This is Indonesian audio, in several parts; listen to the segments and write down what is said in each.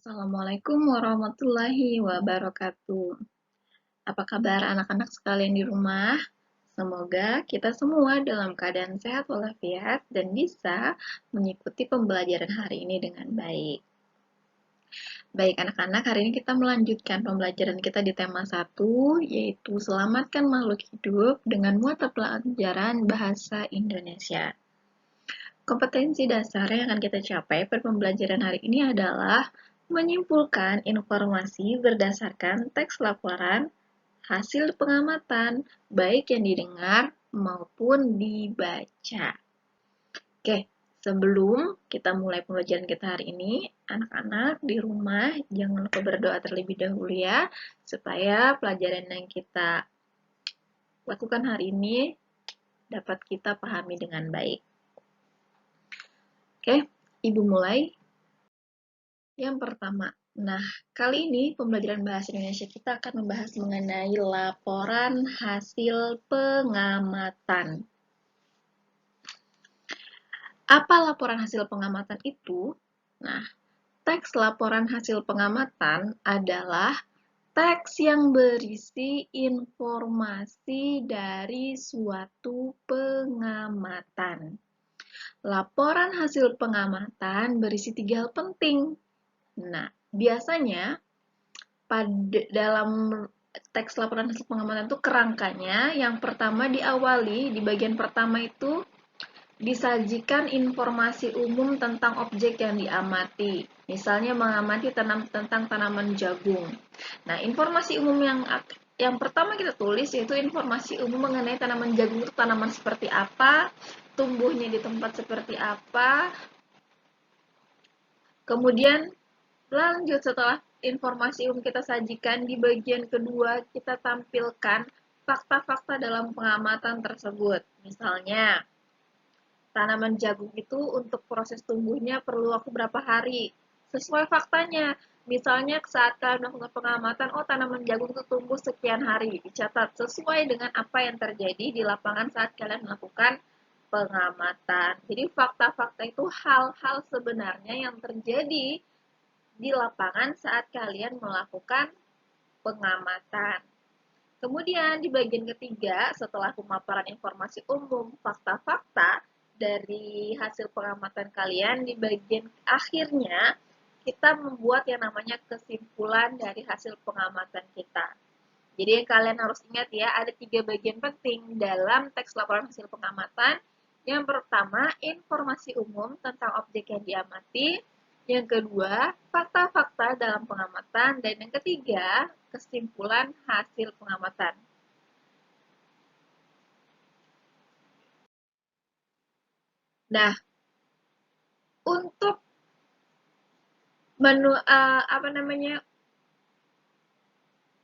Assalamualaikum warahmatullahi wabarakatuh. Apa kabar anak-anak sekalian di rumah? Semoga kita semua dalam keadaan sehat walafiat dan bisa mengikuti pembelajaran hari ini dengan baik. Baik anak-anak, hari ini kita melanjutkan pembelajaran kita di tema 1, yaitu selamatkan makhluk hidup dengan mata pelajaran bahasa Indonesia. Kompetensi dasar yang akan kita capai pada pembelajaran hari ini adalah menyimpulkan informasi berdasarkan teks laporan, hasil pengamatan, baik yang didengar maupun dibaca. Oke, sebelum kita mulai pembelajaran kita hari ini, anak-anak di rumah jangan lupa berdoa terlebih dahulu ya, supaya pelajaran yang kita lakukan hari ini dapat kita pahami dengan baik. Oke, Ibu mulai. Yang pertama, nah kali ini pembelajaran bahasa Indonesia kita akan membahas mengenai laporan hasil pengamatan. Apa laporan hasil pengamatan itu? Nah, teks laporan hasil pengamatan adalah teks yang berisi informasi dari suatu pengamatan. Laporan hasil pengamatan berisi 3 hal penting. Nah, biasanya dalam teks laporan hasil pengamatan itu kerangkanya yang pertama diawali di bagian pertama itu disajikan informasi umum tentang objek yang diamati. Misalnya mengamati tentang tanaman jagung. Nah, informasi umum yang pertama kita tulis yaitu informasi umum mengenai tanaman jagung itu tanaman seperti apa, tumbuhnya di tempat seperti apa. Kemudian lanjut setelah informasi umum kita sajikan di bagian kedua kita tampilkan fakta-fakta dalam pengamatan tersebut. Misalnya, tanaman jagung itu untuk proses tumbuhnya perlu waktu berapa hari? Sesuai faktanya. Misalnya saat kalian melakukan pengamatan, oh tanaman jagung itu tumbuh sekian hari. Dicatat sesuai dengan apa yang terjadi di lapangan saat kalian melakukan pengamatan. Jadi fakta-fakta itu hal-hal sebenarnya yang terjadi di lapangan saat kalian melakukan pengamatan. Kemudian di bagian ketiga, setelah pemaparan informasi umum, fakta-fakta dari hasil pengamatan kalian, di bagian akhirnya kita membuat yang namanya kesimpulan dari hasil pengamatan kita. Jadi yang kalian harus ingat ya, ada 3 bagian penting dalam teks laporan hasil pengamatan. Yang pertama, informasi umum tentang objek yang diamati. Yang kedua, fakta-fakta dalam pengamatan. Dan yang ketiga, kesimpulan hasil pengamatan. Nah, untuk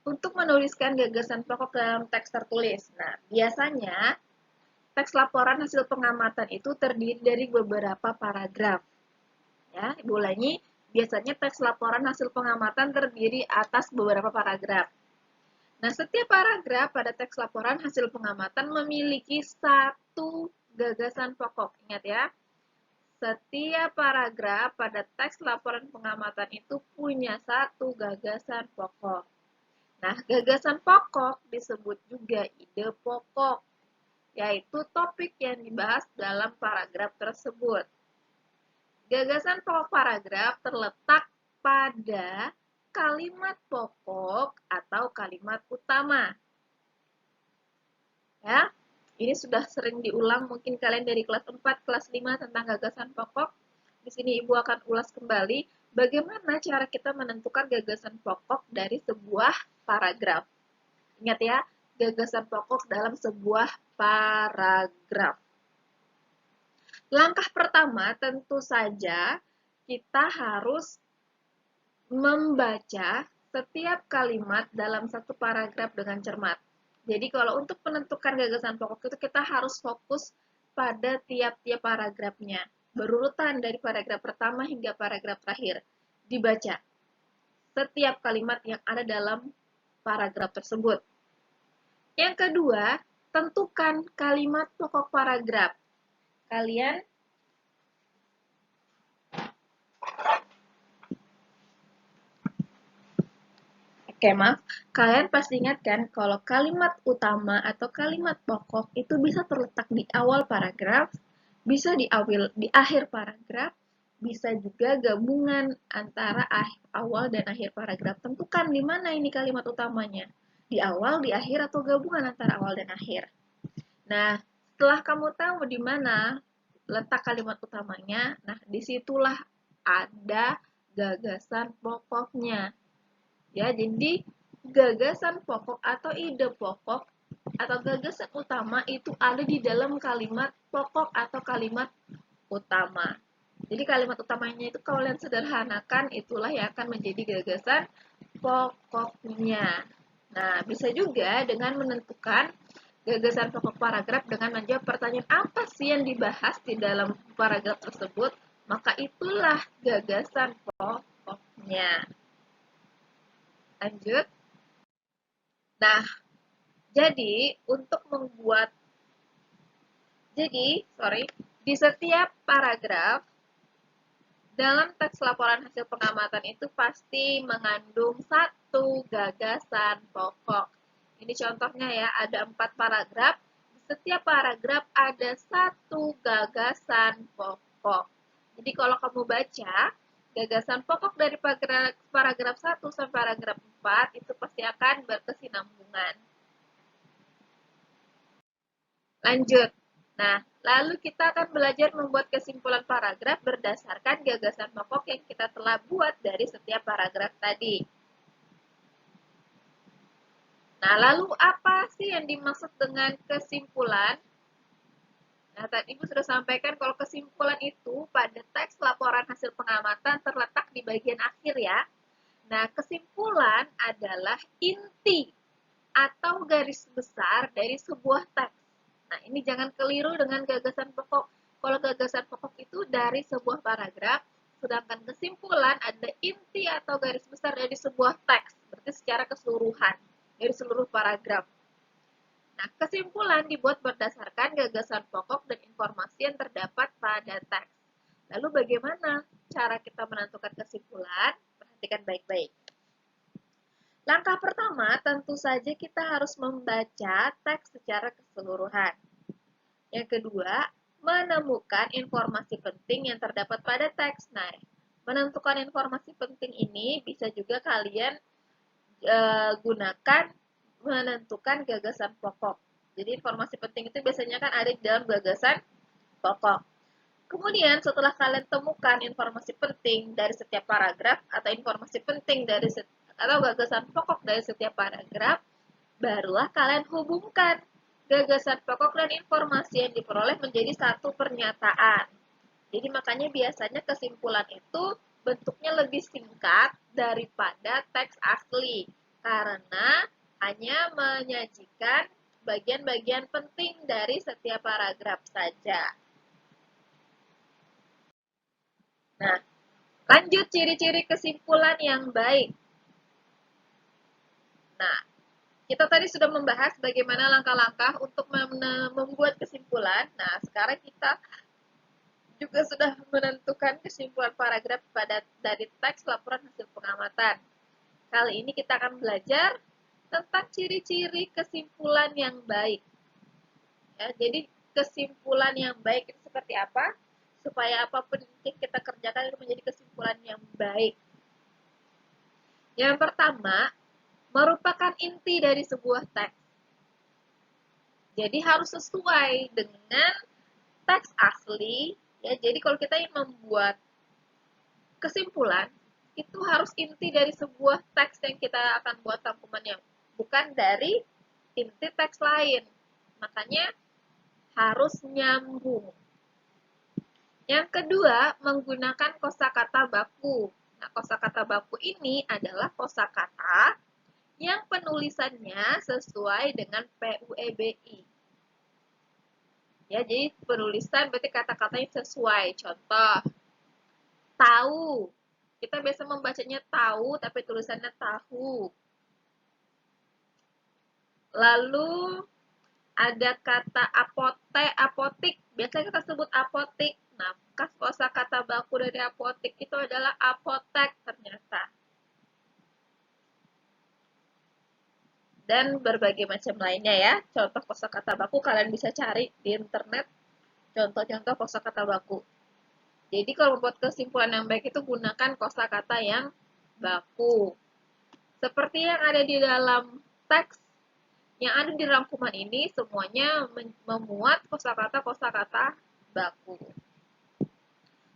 untuk menuliskan gagasan pokok dalam teks tertulis. Nah, biasanya teks laporan hasil pengamatan itu terdiri dari beberapa paragraf. Ya, Ibu ulangi, biasanya teks laporan hasil pengamatan terdiri atas beberapa paragraf. Nah, setiap paragraf pada teks laporan hasil pengamatan memiliki satu gagasan pokok. Ingat ya, setiap paragraf pada teks laporan pengamatan itu punya satu gagasan pokok. Nah, gagasan pokok disebut juga ide pokok, yaitu topik yang dibahas dalam paragraf tersebut. Gagasan pokok paragraf terletak pada kalimat pokok atau kalimat utama. Ya, ini sudah sering diulang mungkin kalian dari kelas 4, kelas 5 tentang gagasan pokok. Di sini Ibu akan ulas kembali bagaimana cara kita menentukan gagasan pokok dari sebuah paragraf. Ingat ya, gagasan pokok dalam sebuah paragraf. Langkah pertama tentu saja kita harus membaca setiap kalimat dalam satu paragraf dengan cermat. Jadi kalau untuk menentukan gagasan pokok itu kita harus fokus pada tiap-tiap paragrafnya. Berurutan dari paragraf pertama hingga paragraf terakhir. Dibaca setiap kalimat yang ada dalam paragraf tersebut. Yang kedua, tentukan kalimat pokok paragraf. Kalian Oke, maaf. Kalian pasti ingat kan kalau kalimat utama atau kalimat pokok itu bisa terletak di awal paragraf, bisa di akhir paragraf, bisa juga gabungan antara awal dan akhir paragraf. Tentukan di mana ini kalimat utamanya. Di awal, di akhir, atau gabungan antara awal dan akhir. Nah, setelah kamu tahu di mana letak kalimat utamanya, nah disitulah ada gagasan pokoknya. Ya, jadi gagasan pokok atau ide pokok atau gagasan utama itu ada di dalam kalimat pokok atau kalimat utama. Jadi kalimat utamanya itu kalau kalian sederhanakan itulah yang akan menjadi gagasan pokoknya. Nah, bisa juga dengan menentukan gagasan pokok paragraf dengan menjawab pertanyaan apa sih yang dibahas di dalam paragraf tersebut, maka itulah gagasan pokoknya. Lanjut. Nah, jadi untuk membuat di setiap paragraf dalam teks laporan hasil pengamatan itu pasti mengandung satu gagasan pokok. Ini contohnya ya, ada 4 paragraf. Di setiap paragraf ada satu gagasan pokok. Jadi kalau kamu baca, gagasan pokok dari paragraf 1 sampai paragraf 4 itu pasti akan berkesinambungan. Lanjut. Nah, lalu kita akan belajar membuat kesimpulan paragraf berdasarkan gagasan pokok yang kita telah buat dari setiap paragraf tadi. Nah, lalu apa sih yang dimaksud dengan kesimpulan? Nah, tadi Ibu sudah sampaikan kalau kesimpulan itu pada teks laporan hasil pengamatan terletak di bagian akhir ya. Nah, kesimpulan adalah inti atau garis besar dari sebuah teks. Nah, ini jangan keliru dengan gagasan pokok. Kalau gagasan pokok itu dari sebuah paragraf, sedangkan kesimpulan ada inti atau garis besar dari sebuah teks, berarti secara keseluruhan, dari seluruh paragraf. Nah, kesimpulan dibuat berdasarkan gagasan pokok dan informasi yang terdapat pada teks. Lalu bagaimana cara kita menentukan kesimpulan? Perhatikan baik-baik. Langkah pertama, tentu saja kita harus membaca teks secara keseluruhan. Yang kedua, menemukan informasi penting yang terdapat pada teks. Nah, menentukan informasi penting ini bisa juga kalian gunakan menentukan gagasan pokok. Jadi informasi penting itu biasanya kan ada di dalam gagasan pokok. Kemudian setelah kalian temukan informasi penting dari setiap paragraf atau informasi penting dari atau gagasan pokok dari setiap paragraf, barulah kalian hubungkan gagasan pokok dan informasi yang diperoleh menjadi satu pernyataan. Jadi makanya biasanya kesimpulan itu bentuknya lebih singkat daripada teks asli karena hanya menyajikan bagian-bagian penting dari setiap paragraf saja. Nah, lanjut ciri-ciri kesimpulan yang baik. Nah, kita tadi sudah membahas bagaimana langkah-langkah untuk membuat kesimpulan. Nah, sekarang kita juga sudah menentukan kesimpulan paragraf dari teks laporan hasil pengamatan. Kali ini kita akan belajar tentang ciri-ciri kesimpulan yang baik. Ya, jadi kesimpulan yang baik itu seperti apa? Supaya apapun yang kita kerjakan itu menjadi kesimpulan yang baik. Yang pertama, merupakan inti dari sebuah teks. Jadi harus sesuai dengan teks asli. Ya, jadi kalau kita ingin membuat kesimpulan, itu harus inti dari sebuah teks yang kita akan buat rangkumannya, bukan dari inti teks lain. Makanya harus nyambung. Yang kedua, menggunakan kosakata baku. Nah, kosakata baku ini adalah kosakata yang penulisannya sesuai dengan PUEBI. Ya, jadi penulisan berarti kata-katanya sesuai. Contoh, tahu. Kita biasa membacanya tahu, tapi tulisannya tahu. Lalu ada kata apotik. Biasanya kita sebut apotik. Nah, kosakata baku dari apotik itu adalah apotek ternyata. dan berbagai macam lainnya ya. Contoh kosakata baku kalian bisa cari di internet, contoh-contoh kosakata baku. Jadi kalau membuat kesimpulan yang baik itu gunakan kosakata yang baku. Seperti yang ada di dalam teks yang ada di rangkuman ini, semuanya memuat kosakata-kosakata baku.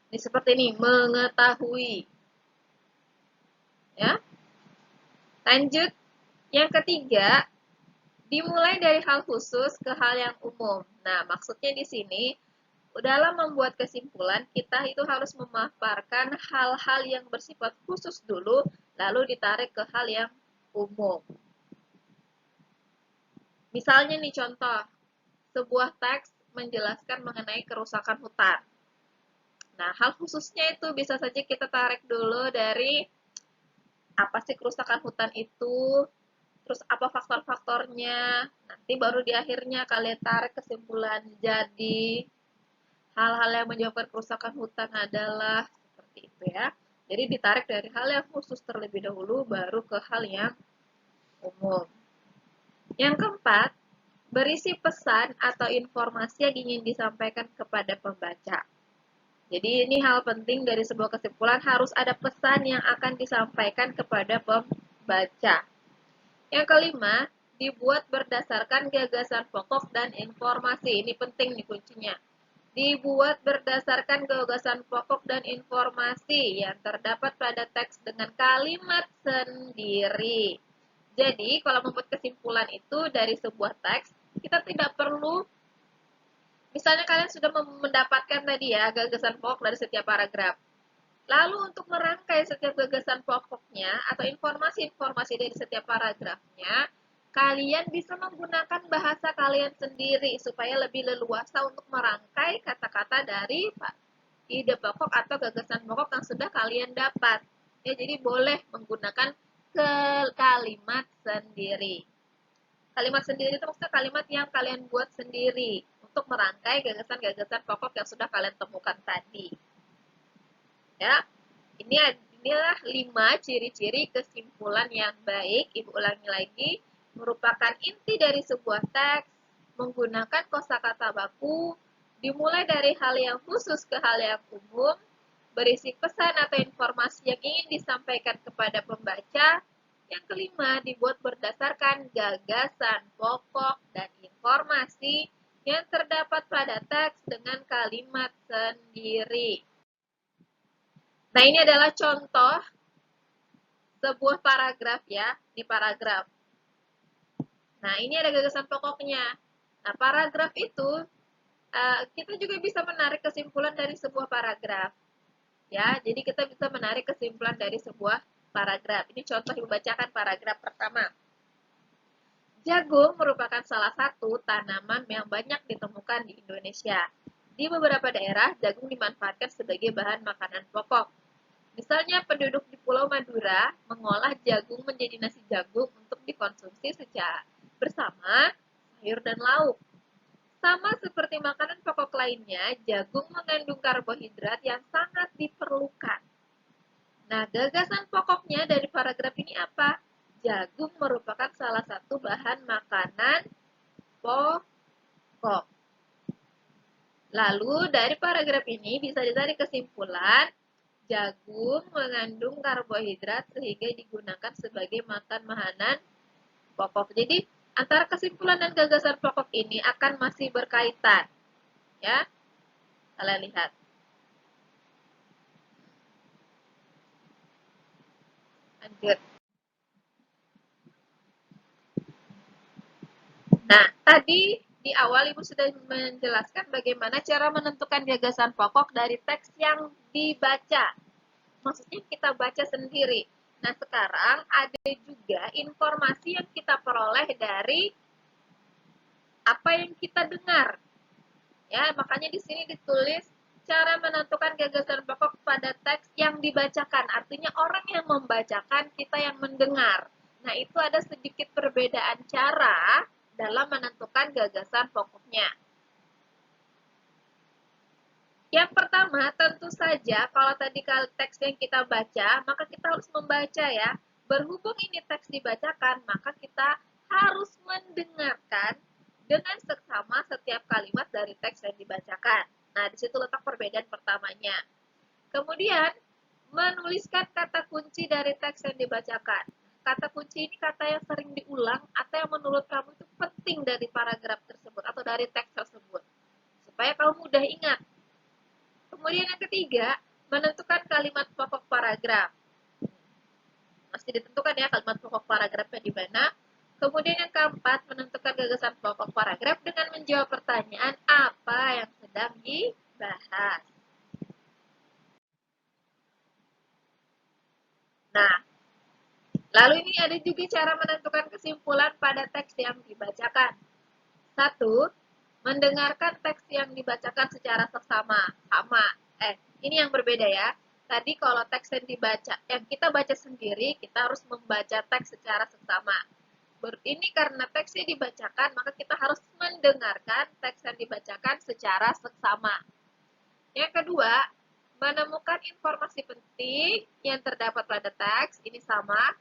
Ini seperti ini, mengetahui. Ya. Lanjut, yang ketiga, dimulai dari hal khusus ke hal yang umum. Nah, maksudnya di sini, dalam membuat kesimpulan, kita itu harus memaparkan hal-hal yang bersifat khusus dulu, lalu ditarik ke hal yang umum. Misalnya nih contoh, sebuah teks menjelaskan mengenai kerusakan hutan. Nah, hal khususnya itu bisa saja kita tarik dulu dari apa sih kerusakan hutan itu, terus apa faktor-faktornya, nanti baru di akhirnya kalian tarik kesimpulan. Jadi, hal-hal yang menyebabkan kerusakan hutan adalah seperti itu ya. Jadi ditarik dari hal yang khusus terlebih dahulu, baru ke hal yang umum. Yang keempat, berisi pesan atau informasi yang ingin disampaikan kepada pembaca. Jadi ini hal penting dari sebuah kesimpulan, harus ada pesan yang akan disampaikan kepada pembaca. Yang kelima, dibuat berdasarkan gagasan pokok dan informasi. Ini penting nih kuncinya. Dibuat berdasarkan gagasan pokok dan informasi yang terdapat pada teks dengan kalimat sendiri. Jadi, kalau membuat kesimpulan itu dari sebuah teks, kita tidak perlu, misalnya kalian sudah mendapatkan tadi ya, gagasan pokok dari setiap paragraf. Lalu untuk merangkai setiap gagasan pokoknya atau informasi-informasi dari setiap paragrafnya, kalian bisa menggunakan bahasa kalian sendiri supaya lebih leluasa untuk merangkai kata-kata dari ide pokok atau gagasan pokok yang sudah kalian dapat. Ya, jadi boleh menggunakan kalimat sendiri. Kalimat sendiri itu maksudnya kalimat yang kalian buat sendiri untuk merangkai gagasan-gagasan pokok yang sudah kalian temukan tadi. Ya, inilah 5 ciri-ciri kesimpulan yang baik. Ibu ulangi lagi, merupakan inti dari sebuah teks, menggunakan kosakata baku, dimulai dari hal yang khusus ke hal yang umum, berisi pesan atau informasi yang ingin disampaikan kepada pembaca. Yang kelima, dibuat berdasarkan gagasan pokok dan informasi yang terdapat pada teks dengan kalimat sendiri. Nah, ini adalah contoh sebuah paragraf ya, di paragraf. Nah, ini ada gagasan pokoknya. Nah, paragraf itu kita juga bisa menarik kesimpulan dari sebuah paragraf. Ya, jadi kita bisa menarik kesimpulan dari sebuah paragraf. Ini contoh yang membacakan paragraf pertama. Jagung merupakan salah satu tanaman yang banyak ditemukan di Indonesia. Di beberapa daerah, jagung dimanfaatkan sebagai bahan makanan pokok. Misalnya penduduk di Pulau Madura mengolah jagung menjadi nasi jagung untuk dikonsumsi secara bersama sayur dan lauk. Sama seperti makanan pokok lainnya, jagung mengandung karbohidrat yang sangat diperlukan. Nah, gagasan pokoknya dari paragraf ini apa? Jagung merupakan salah satu bahan makanan pokok. Lalu dari paragraf ini bisa ditarik kesimpulan, jagung mengandung karbohidrat sehingga digunakan sebagai makan makanan pokok. Jadi, antara kesimpulan dan gagasan pokok ini akan masih berkaitan. Ya, kalian lihat. Lanjut. Nah, tadi di awal Ibu sudah menjelaskan bagaimana cara menentukan gagasan pokok dari teks yang dibaca. Maksudnya kita baca sendiri. Nah, sekarang ada juga informasi yang kita peroleh dari apa yang kita dengar. Ya, makanya di sini ditulis cara menentukan gagasan pokok pada teks yang dibacakan. Artinya orang yang membacakan, kita yang mendengar. Nah, itu ada sedikit perbedaan cara dalam menentukan gagasan pokoknya. Yang pertama, tentu saja kalau tadi teks yang kita baca, maka kita harus membaca ya. Berhubung ini teks dibacakan, maka kita harus mendengarkan dengan seksama setiap kalimat dari teks yang dibacakan. Nah, di situ letak perbedaan pertamanya. Kemudian, menuliskan kata kunci dari teks yang dibacakan. Kata kunci ini kata yang sering diulang atau yang menurut kamu itu penting dari paragraf tersebut atau dari teks tersebut. Supaya kamu mudah ingat. Kemudian yang ketiga, menentukan kalimat pokok paragraf. Mesti ditentukan ya kalimat pokok paragrafnya di mana. Kemudian yang keempat, menentukan gagasan pokok paragraf dengan menjawab pertanyaan apa yang sedang dibahas. Nah, lalu ini ada juga cara menentukan kesimpulan pada teks yang dibacakan. Satu, mendengarkan teks yang dibacakan secara seksama. Sama. Ini yang berbeda ya. Tadi kalau teks yang dibaca, yang kita baca sendiri, kita harus membaca teks secara seksama. Ini karena teksnya dibacakan, maka kita harus mendengarkan teks yang dibacakan secara seksama. Yang kedua, menemukan informasi penting yang terdapat pada teks, ini sama.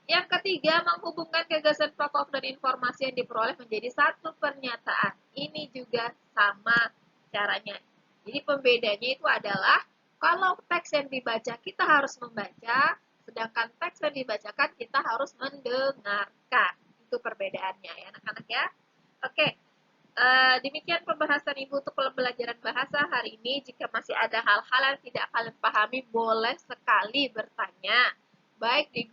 Yang ketiga, menghubungkan gagasan pokok dan informasi yang diperoleh menjadi satu pernyataan. Ini juga sama caranya. Jadi pembedanya itu adalah kalau teks yang dibaca kita harus membaca, sedangkan teks yang dibacakan kita harus mendengarkan. Itu perbedaannya ya anak-anak ya. Oke, demikian pembahasan Ibu untuk pembelajaran bahasa hari ini. Jika masih ada hal-hal yang tidak kalian pahami, boleh sekali bertanya, baik di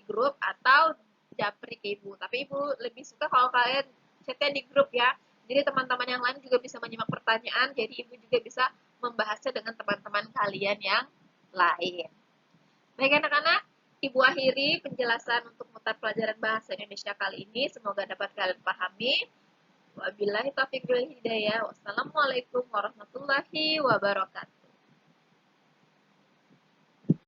grup atau japri ke Ibu. Tapi Ibu lebih suka kalau kalian chatnya di grup ya. Jadi teman-teman yang lain juga bisa menyimak pertanyaan, jadi Ibu juga bisa membahasnya dengan teman-teman kalian yang lain. Baik anak-anak, Ibu akhiri penjelasan untuk mata pelajaran bahasa Indonesia kali ini. Semoga dapat kalian pahami. Wabillahi taufiq wal hidayah. Wassalamualaikum warahmatullahi wabarakatuh.